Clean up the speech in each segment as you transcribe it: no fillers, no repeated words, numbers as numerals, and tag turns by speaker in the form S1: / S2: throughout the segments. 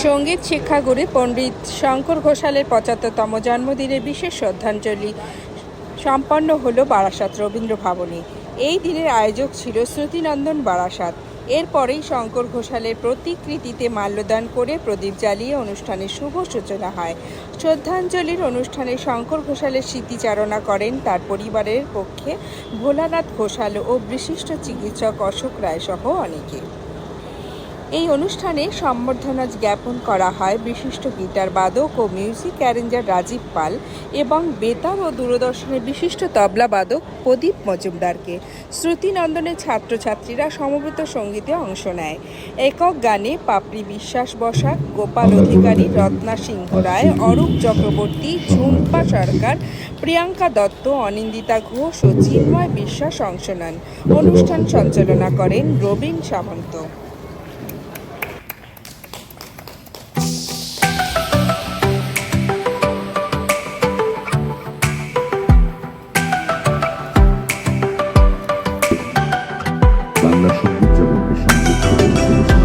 S1: সঙ্গীত শিক্ষাগুরু পণ্ডিত শঙ্কর ঘোষালের ৭৫তম জন্মদিনে বিশেষ শ্রদ্ধাঞ্জলি সম্পন্ন হল বারাসাত রবীন্দ্র ভবনে। এই দিনের আয়োজক ছিল শ্রুতিনন্দন বারাসাত। এরপরেই শঙ্কর ঘোষালের প্রতিকৃতিতে মাল্যদান করে প্রদীপ জ্বালিয়ে অনুষ্ঠানের শুভ সূচনা হয়। শ্রদ্ধাঞ্জলির অনুষ্ঠানে শঙ্কর ঘোষালের স্মৃতিচারণা করেন তার পরিবারের পক্ষে ভোলানাথ ঘোষাল ও বিশিষ্ট চিকিৎসক অশোক রায় সহ অনেকে। এই অনুষ্ঠানে সম্বর্ধনা জ্ঞাপন করা হয় বিশিষ্ট গিটার বাদক ও মিউজিক অ্যারেঞ্জার রাজীব পাল এবং বেতার ও দূরদর্শনের বিশিষ্ট তবলা বাদক প্রদীপ মজুমদারকে। শ্রুতিনন্দনের ছাত্রছাত্রীরা সমবেত সঙ্গীতে অংশ নেয়। একক গানে পাপড়ি বিশ্বাস বসাক, গোপাল অধিকারী, রত্না সিংহ রায়, অরূপ চক্রবর্তী, ঝুম্পা সরকার, প্রিয়াঙ্কা দত্ত, অনিন্দিতা ঘোষ ও চিন্ময় বিশ্বাস অংশ নেন। অনুষ্ঠান সঞ্চালনা করেন রবীন সামন্ত।
S2: বাংলা সঙ্গীত জগৎকে সমৃদ্ধ করে চলেছেন।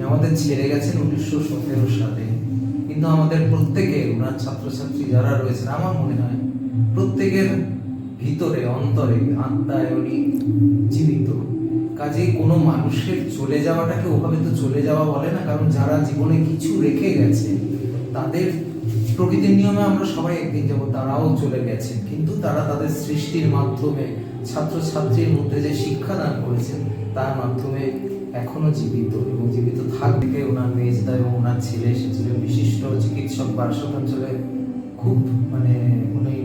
S3: আমাদের ছেড়ে গেছেন 1917 সালে, কিন্তু আমাদের প্রত্যেকের ওনার ছাত্রছাত্রী যারা রয়েছেন আমার মনে হয় প্রত্যেকের ভিতরে অন্তরে আত্মায় উনি জীবিত। কাজেই কোনো মানুষের চলে যাওয়াটাকে ওভাবে তো চলে যাওয়া বলে না, কারণ যারা জীবনে কিছু রেখে গেছে তাদের প্রকৃতির নিয়মে আমরা সবাই একদিন যাবো, তারাও চলে গেছেন, কিন্তু তারা তাদের সৃষ্টির মাধ্যমে ছাত্রছাত্রীর মধ্যে যে শিক্ষাদান করেছেন তার মাধ্যমে এখনো জীবিত এবং জীবিত থাকবে। ওনার মেজদা এবং ওনার ছেলে এসেছিলেন বিশিষ্ট চিকিৎসক, বারাসাত অঞ্চলে খুব উনি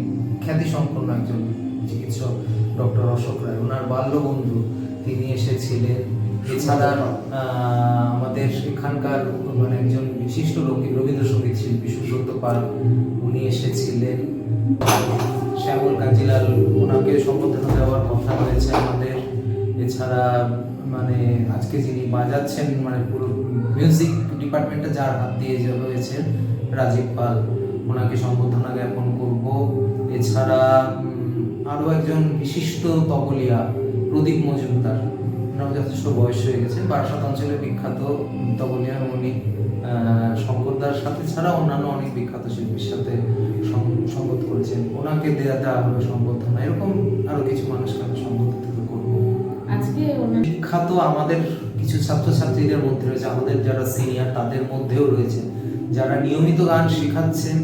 S3: খ্যাতিসম্পন্ন একজন চিকিৎসক ডক্টর অশোক রায়, ওনার বাল্যবন্ধু তিনি এসেছিলেন। এছাড়া আমাদের এখানকার একজন বিশিষ্ট রবীন্দ্রসঙ্গীত শিল্পী সুব্রত পাল উনি এসেছিলেন। শ্যামল কাঞ্জিলাল ওনাকে সম্বোধনা দেওয়ার কথা রয়েছে আমাদের। এছাড়া আজকে যিনি বাজাচ্ছেন পুরো মিউজিক ডিপার্টমেন্টে যার হাত দিয়ে রয়েছেন রাজীব পাল, ওনাকে সম্বোধনা জ্ঞাপন করব। এছাড়া আরো একজন বিশিষ্ট তবলিয়া প্রদীপ মজুমদার, ওনার যথেষ্ট বয়স হয়ে গেছে, বারাসাত অঞ্চলের বিখ্যাত তবলিয়া, উনি শঙ্করদার সাথে ছাড়া অন্যান্য অনেক বিখ্যাত শিল্পীর সাথে সঙ্গত করেছেন, ওনাকে দেওয়া হবে সম্বোধনা। এরকম আরো কিছু মানুষকে আমি সম্বোধিত করবো। বিখ্যাত আমাদের কিছু ছাত্রছাত্রীদের মধ্যে রয়েছে, আমাদের যারা সিনিয়র তাদের মধ্যেও রয়েছে যারা নিয়মিত গান শেখাচ্ছেন,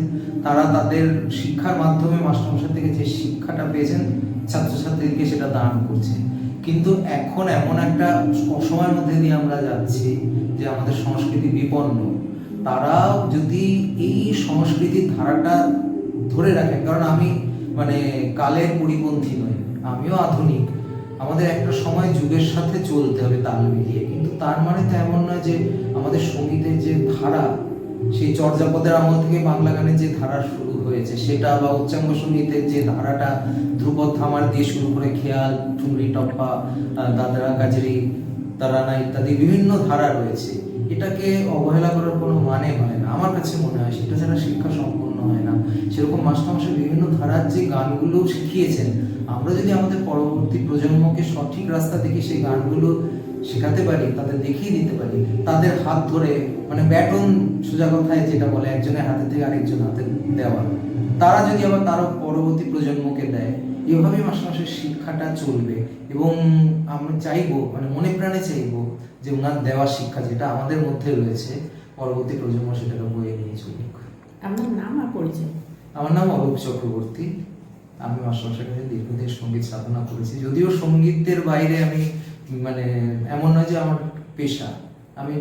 S3: তারা তাদের শিক্ষার মাধ্যমে মাস্টারমশাই থেকে যে শিক্ষাটা পেয়েছেন ছাত্রছাত্রীদেরকে সেটা দান করছে। কিন্তু এখন এমন একটা অসময়ের মধ্যে দিয়ে আমরা যাচ্ছি যে আমাদের সংস্কৃতি বিপন্ন। তারা যদি এই সংস্কৃতির ধারাটা ধরে রাখে, কারণ আমি কালের পরিপন্থী নই, আমিও আধুনিক, আমাদের একটা সময় যুগের সাথে চলতে হবে তাল মিলিয়ে, কিন্তু তার মানে তো এমন নয় যে আমাদের সঙ্গীতের যে ধারা, সেই চর্যাপদের আমল থেকে বাংলা গানের যে ধারা শুরু হয়েছে সেটা, বা উচ্চাঙ্গ সঙ্গীতের যে ধারাটা ধ্রুপদ থামার দিয়ে শুরু করে খেয়াল, ঠুমরি টপ্পা, দাদরা, গাজরি, তারানা ইত্যাদি বিভিন্ন ধারা রয়েছে, এটাকে অবহেলা করার কোনো মানে হয় না, আমার কাছে মনে হয় সেটা ছাড়া শিক্ষা সম্পন্ন হয় না। সেরকম মাস্টারমশাই বিভিন্ন ধারার যে গানগুলো শিখিয়েছেন, আমরা যদি আমাদের পরবর্তী প্রজন্মকে সঠিক রাস্তা থেকে সেই গানগুলো শেখাতে পারি, তাদের দেখিয়ে দিতে পারি, তাদের হাত ধরে, মানে ব্যাটন সোজা কথায় যেটা বলে একজনের হাতে থেকে আরেকজন হাতে দেওয়া, তারা যদি আবার তারা পরবর্তী প্রজন্মকে দেয়, এভাবেই মাস্টারমশাই শিক্ষাটা চলবে। এবং আমরা চাইবো, মানে মনে প্রাণে চাইবো যে ওনার দেওয়া শিক্ষা যেটা আমাদের মধ্যে রয়েছে, পরবর্তী প্রজন্ম সেটাকে বয়ে নিয়ে চলুক।
S4: আপনার নাম আর পরিচয়?
S3: আমার নাম অরূপ চক্রবর্তী। আমি মাস্টারমশাইয়ের কাছে দীর্ঘদিন সঙ্গীত সাধনা করেছি, যদিও সঙ্গীতের বাইরে আমি, মানে এমন নয় যে আমার পেশা, আমি